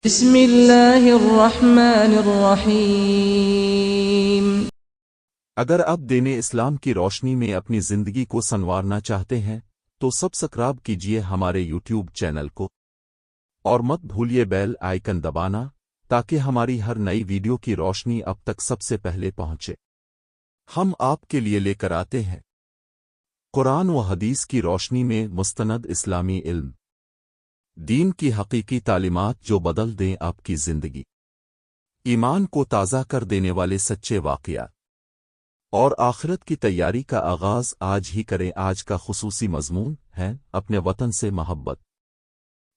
بسم اللہ الرحمن الرحیم۔ اگر آپ دین اسلام کی روشنی میں اپنی زندگی کو سنوارنا چاہتے ہیں تو سبسکرائب کیجئے ہمارے یوٹیوب چینل کو اور مت بھولیے بیل آئیکن دبانا تاکہ ہماری ہر نئی ویڈیو کی روشنی اب تک سب سے پہلے پہنچے۔ ہم آپ کے لیے لے کر آتے ہیں قرآن و حدیث کی روشنی میں مستند اسلامی علم، دین کی حقیقی تعلیمات جو بدل دیں آپ کی زندگی، ایمان کو تازہ کر دینے والے سچے واقعات اور آخرت کی تیاری کا آغاز آج ہی کریں۔ آج کا خصوصی مضمون ہے اپنے وطن سے محبت۔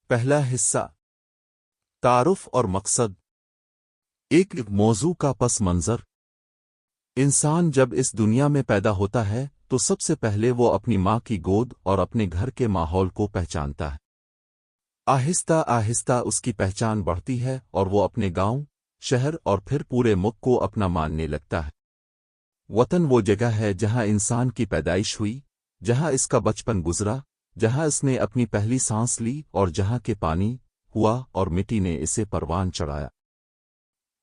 پہلا حصہ، تعارف اور مقصد۔ ایک موضوع کا پس منظر۔ انسان جب اس دنیا میں پیدا ہوتا ہے تو سب سے پہلے وہ اپنی ماں کی گود اور اپنے گھر کے ماحول کو پہچانتا ہے۔ آہستہ آہستہ اس کی پہچان بڑھتی ہے اور وہ اپنے گاؤں، شہر اور پھر پورے ملک کو اپنا ماننے لگتا ہے۔ وطن وہ جگہ ہے جہاں انسان کی پیدائش ہوئی، جہاں اس کا بچپن گزرا، جہاں اس نے اپنی پہلی سانس لی اور جہاں کے پانی ہوا اور مٹی نے اسے پروان چڑھایا۔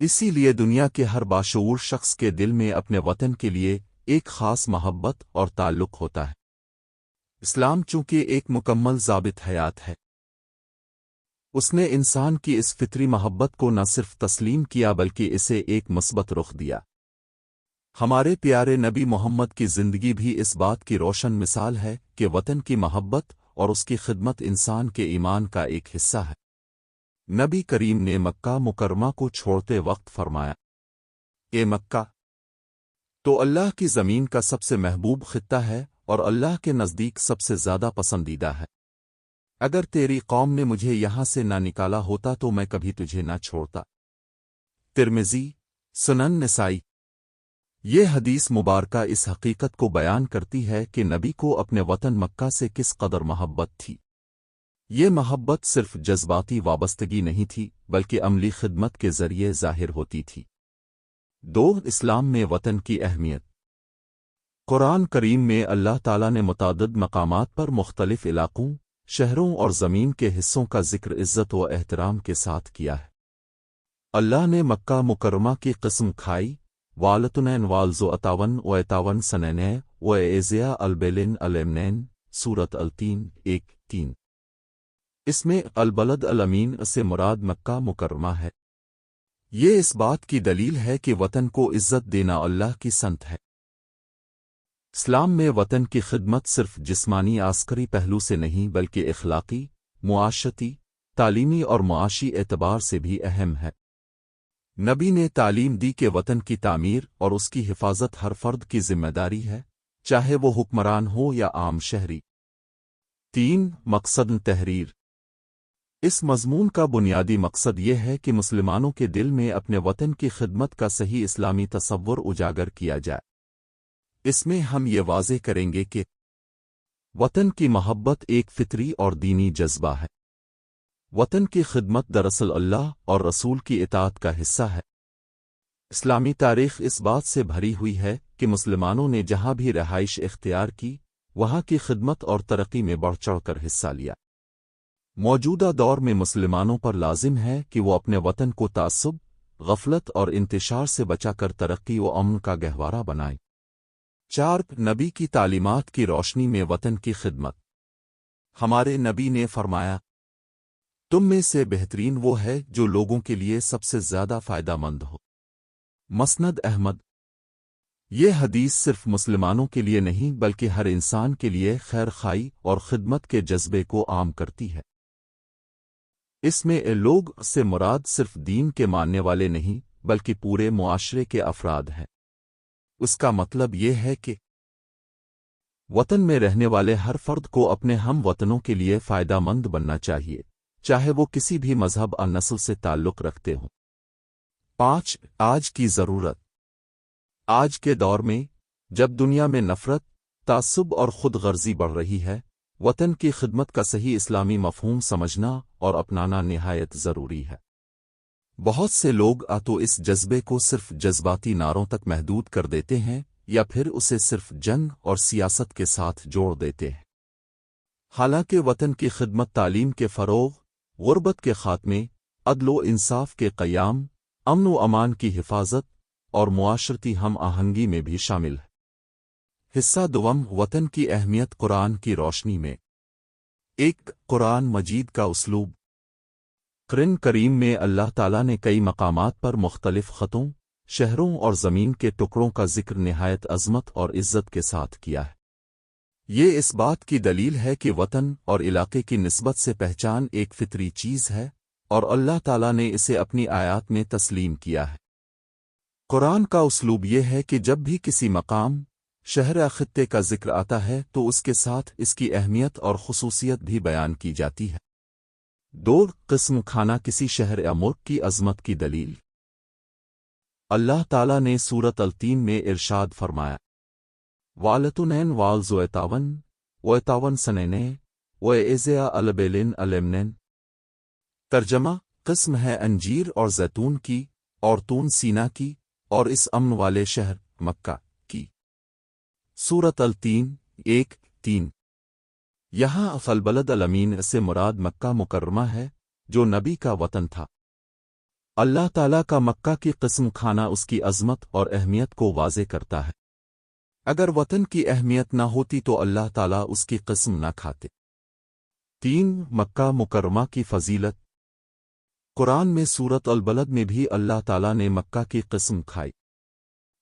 اسی لیے دنیا کے ہر باشعور شخص کے دل میں اپنے وطن کے لیے ایک خاص محبت اور تعلق ہوتا ہے۔ اسلام چونکہ ایک مکمل ضابط حیات ہے، اس نے انسان کی اس فطری محبت کو نہ صرف تسلیم کیا بلکہ اسے ایک مثبت رخ دیا۔ ہمارے پیارے نبی محمد کی زندگی بھی اس بات کی روشن مثال ہے کہ وطن کی محبت اور اس کی خدمت انسان کے ایمان کا ایک حصہ ہے۔ نبی کریم نے مکہ مکرمہ کو چھوڑتے وقت فرمایا، اے مکہ، تو اللہ کی زمین کا سب سے محبوب خطہ ہے اور اللہ کے نزدیک سب سے زیادہ پسندیدہ ہے۔ اگر تیری قوم نے مجھے یہاں سے نہ نکالا ہوتا تو میں کبھی تجھے نہ چھوڑتا۔ ترمذی، سنن نسائی۔ یہ حدیث مبارکہ اس حقیقت کو بیان کرتی ہے کہ نبی کو اپنے وطن مکہ سے کس قدر محبت تھی۔ یہ محبت صرف جذباتی وابستگی نہیں تھی بلکہ عملی خدمت کے ذریعے ظاہر ہوتی تھی۔ دو، اسلام میں وطن کی اہمیت۔ قرآن کریم میں اللہ تعالیٰ نے متعدد مقامات پر مختلف علاقوں، شہروں اور زمین کے حصوں کا ذکر عزت و احترام کے ساتھ کیا ہے۔ اللہ نے مکہ مکرمہ کی قسم کھائی، والتنین والزو 58 سنینِ و ایزیا البیلن المنین، سورۃ التین 1-3۔ اس میں البلد الامین سے مراد مکہ مکرمہ ہے۔ یہ اس بات کی دلیل ہے کہ وطن کو عزت دینا اللہ کی سنت ہے۔ اسلام میں وطن کی خدمت صرف جسمانی عسکری پہلو سے نہیں بلکہ اخلاقی، معاشرتی، تعلیمی اور معاشی اعتبار سے بھی اہم ہے۔ نبی نے تعلیم دی کہ وطن کی تعمیر اور اس کی حفاظت ہر فرد کی ذمہ داری ہے، چاہے وہ حکمران ہو یا عام شہری۔ 3، مقصد تحریر۔ اس مضمون کا بنیادی مقصد یہ ہے کہ مسلمانوں کے دل میں اپنے وطن کی خدمت کا صحیح اسلامی تصور اجاگر کیا جائے۔ اس میں ہم یہ واضح کریں گے کہ وطن کی محبت ایک فطری اور دینی جذبہ ہے۔ وطن کی خدمت دراصل اللہ اور رسول کی اطاعت کا حصہ ہے۔ اسلامی تاریخ اس بات سے بھری ہوئی ہے کہ مسلمانوں نے جہاں بھی رہائش اختیار کی، وہاں کی خدمت اور ترقی میں بڑھ چڑھ کر حصہ لیا۔ موجودہ دور میں مسلمانوں پر لازم ہے کہ وہ اپنے وطن کو تعصب، غفلت اور انتشار سے بچا کر ترقی و امن کا گہوارہ بنائیں۔ 4، نبی کی تعلیمات کی روشنی میں وطن کی خدمت۔ ہمارے نبی نے فرمایا، تم میں سے بہترین وہ ہے جو لوگوں کے لیے سب سے زیادہ فائدہ مند ہو۔ مسند احمد۔ یہ حدیث صرف مسلمانوں کے لیے نہیں بلکہ ہر انسان کے لیے خیر خواہی اور خدمت کے جذبے کو عام کرتی ہے۔ اس میں لوگ سے مراد صرف دین کے ماننے والے نہیں بلکہ پورے معاشرے کے افراد ہیں۔ اس کا مطلب یہ ہے کہ وطن میں رہنے والے ہر فرد کو اپنے ہم وطنوں کے لیے فائدہ مند بننا چاہیے، چاہے وہ کسی بھی مذہب اور نسل سے تعلق رکھتے ہوں۔ 5، آج کی ضرورت۔ آج کے دور میں جب دنیا میں نفرت، تعصب اور خود غرضی بڑھ رہی ہے، وطن کی خدمت کا صحیح اسلامی مفہوم سمجھنا اور اپنانا نہایت ضروری ہے۔ بہت سے لوگ تو اس جذبے کو صرف جذباتی نعروں تک محدود کر دیتے ہیں یا پھر اسے صرف جنگ اور سیاست کے ساتھ جوڑ دیتے ہیں۔ حالانکہ وطن کی خدمت تعلیم کے فروغ، غربت کے خاتمے، عدل و انصاف کے قیام، امن و امان کی حفاظت اور معاشرتی ہم آہنگی میں بھی شامل ہے۔ حصہ دوم، وطن کی اہمیت قرآن کی روشنی میں۔ ایک، قرآن مجید کا اسلوب۔ قرآن کریم میں اللہ تعالیٰ نے کئی مقامات پر مختلف خطوں، شہروں اور زمین کے ٹکڑوں کا ذکر نہایت عظمت اور عزت کے ساتھ کیا ہے۔ یہ اس بات کی دلیل ہے کہ وطن اور علاقے کی نسبت سے پہچان ایک فطری چیز ہے اور اللہ تعالیٰ نے اسے اپنی آیات میں تسلیم کیا ہے۔ قرآن کا اسلوب یہ ہے کہ جب بھی کسی مقام، شہر یا خطے کا ذکر آتا ہے تو اس کے ساتھ اس کی اہمیت اور خصوصیت بھی بیان کی جاتی ہے۔ دو، قسم کھانا کسی شہر یا ملک کی عظمت کی دلیل۔ اللہ تعالیٰ نے سورۃ التین میں ارشاد فرمایا، والتنین والزویتاون ویتاون سنینے ویزیا البیلن المنن۔ ترجمہ، قسم ہے انجیر اور زیتون کی اور تون سینا کی اور اس امن والے شہر مکہ کی۔ سورۃ التین 1-3۔ یہاں البلد الامین سے مراد مکہ مکرمہ ہے جو نبی کا وطن تھا۔ اللہ تعالیٰ کا مکہ کی قسم کھانا اس کی عظمت اور اہمیت کو واضح کرتا ہے۔ اگر وطن کی اہمیت نہ ہوتی تو اللہ تعالیٰ اس کی قسم نہ کھاتے۔ 3، مکہ مکرمہ کی فضیلت۔ قرآن میں سورۃ البلد میں بھی اللہ تعالیٰ نے مکہ کی قسم کھائی۔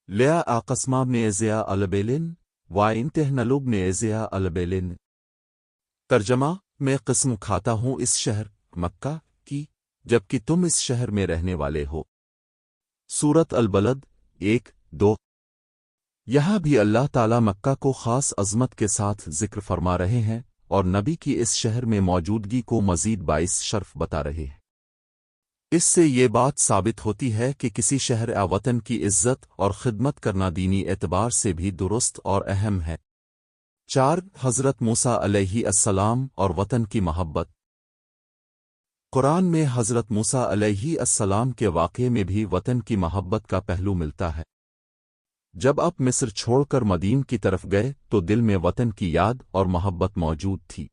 لیا آقسمہ نے ازیا البیلن وائنتہ نلوب نے ازیا البیلن۔ ترجمہ، میں قسم کھاتا ہوں اس شہر مکہ کی جبکہ تم اس شہر میں رہنے والے ہو۔ سورۃ البلد 1-2۔ یہاں بھی اللہ تعالیٰ مکہ کو خاص عظمت کے ساتھ ذکر فرما رہے ہیں اور نبی کی اس شہر میں موجودگی کو مزید باعث شرف بتا رہے ہیں۔ اس سے یہ بات ثابت ہوتی ہے کہ کسی شہر یا وطن کی عزت اور خدمت کرنا دینی اعتبار سے بھی درست اور اہم ہے۔ 4، حضرت موسیٰ علیہ السلام اور وطن کی محبت۔ قرآن میں حضرت موسیٰ علیہ السلام کے واقعے میں بھی وطن کی محبت کا پہلو ملتا ہے۔ جب آپ مصر چھوڑ کر مدین کی طرف گئے تو دل میں وطن کی یاد اور محبت موجود تھی۔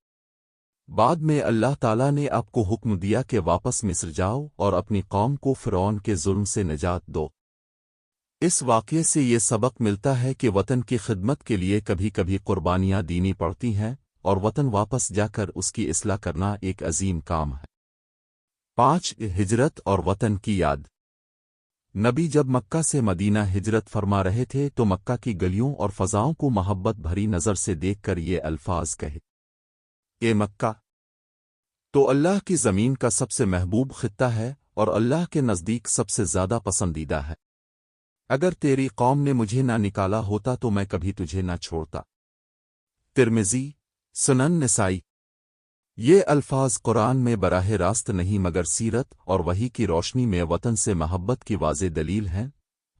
بعد میں اللہ تعالیٰ نے آپ کو حکم دیا کہ واپس مصر جاؤ اور اپنی قوم کو فرعون کے ظلم سے نجات دو۔ اس واقعے سے یہ سبق ملتا ہے کہ وطن کی خدمت کے لیے کبھی کبھی قربانیاں دینی پڑتی ہیں اور وطن واپس جا کر اس کی اصلاح کرنا ایک عظیم کام ہے۔ 5، ہجرت اور وطن کی یاد۔ نبی جب مکہ سے مدینہ ہجرت فرما رہے تھے تو مکہ کی گلیوں اور فضاؤں کو محبت بھری نظر سے دیکھ کر یہ الفاظ کہے، اے مکہ تو اللہ کی زمین کا سب سے محبوب خطہ ہے اور اللہ کے نزدیک سب سے زیادہ پسندیدہ ہے۔ اگر تیری قوم نے مجھے نہ نکالا ہوتا تو میں کبھی تجھے نہ چھوڑتا۔ ترمذی، سنن نسائی۔ یہ الفاظ قرآن میں براہ راست نہیں مگر سیرت اور وحی کی روشنی میں وطن سے محبت کی واضح دلیل ہیں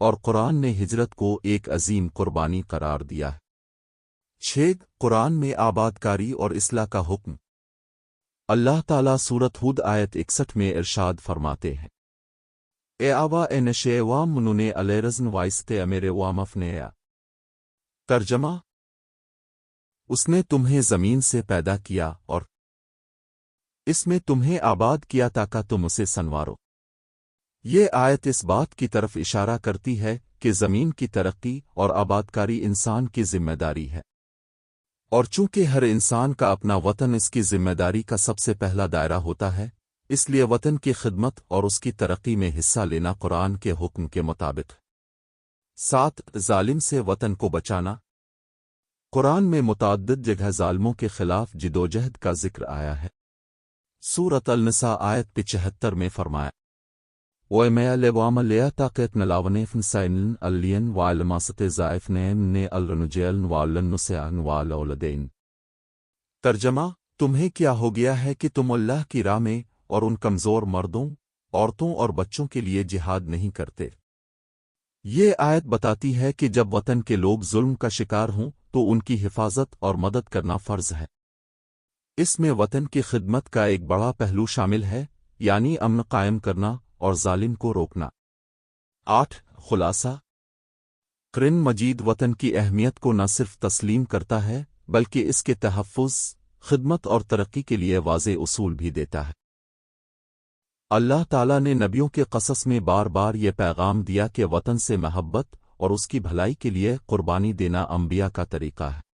اور قرآن نے ہجرت کو ایک عظیم قربانی قرار دیا ہے۔ 6، قرآن میں آبادکاری اور اصلاح کا حکم۔ اللہ تعالیٰ سورۃ ہود آیت 61 میں ارشاد فرماتے ہیں، اے آوا اے نشے وام منونے الیرزن وائستے امیرے وامفنیا۔ ترجمہ، اس نے تمہیں زمین سے پیدا کیا اور اس میں تمہیں آباد کیا تاکہ تم اسے سنوارو۔ یہ آیت اس بات کی طرف اشارہ کرتی ہے کہ زمین کی ترقی اور آبادکاری انسان کی ذمہ داری ہے، اور چونکہ ہر انسان کا اپنا وطن اس کی ذمہ داری کا سب سے پہلا دائرہ ہوتا ہے، اس لیے وطن کی خدمت اور اس کی ترقی میں حصہ لینا قرآن کے حکم کے مطابق۔ 7، ظالم سے وطن کو بچانا۔ قرآن میں متعدد جگہ ظالموں کے خلاف جدوجہد کا ذکر آیا ہے۔ سورۃ النساء آیت 75 میں فرمایا، وَإِمَيَا لِوَامَ لِيَا تَاقِيَتْ نَلَاوَنِفْنْ سَيْنٍ الْيَنْ وَعَلْمَاسَتِ زَائِفْنِمْ نِ الْرَنُجَيْلْ وَعَلَّنُّسَيْعَنْ وَعَلَوْلَدَيْنِ۔ ترجمہ، تمہیں کیا ہو گیا ہے کہ تم اللہ کی راہ میں اور ان کمزور مردوں، عورتوں اور بچوں کے لیے جہاد نہیں کرتے؟ یہ آیت بتاتی ہے کہ جب وطن کے لوگ ظلم کا شکار ہوں تو ان کی حفاظت اور مدد کرنا فرض ہے۔ اس میں وطن کی خدمت کا ایک بڑا پہلو شامل ہے، یعنی امن قائم کرنا اور ظالم کو روکنا۔ 8، خلاصہ۔ قرآن مجید وطن کی اہمیت کو نہ صرف تسلیم کرتا ہے بلکہ اس کے تحفظ، خدمت اور ترقی کے لیے واضح اصول بھی دیتا ہے۔ اللہ تعالیٰ نے نبیوں کے قصص میں بار بار یہ پیغام دیا کہ وطن سے محبت اور اس کی بھلائی کے لیے قربانی دینا انبیاء کا طریقہ ہے۔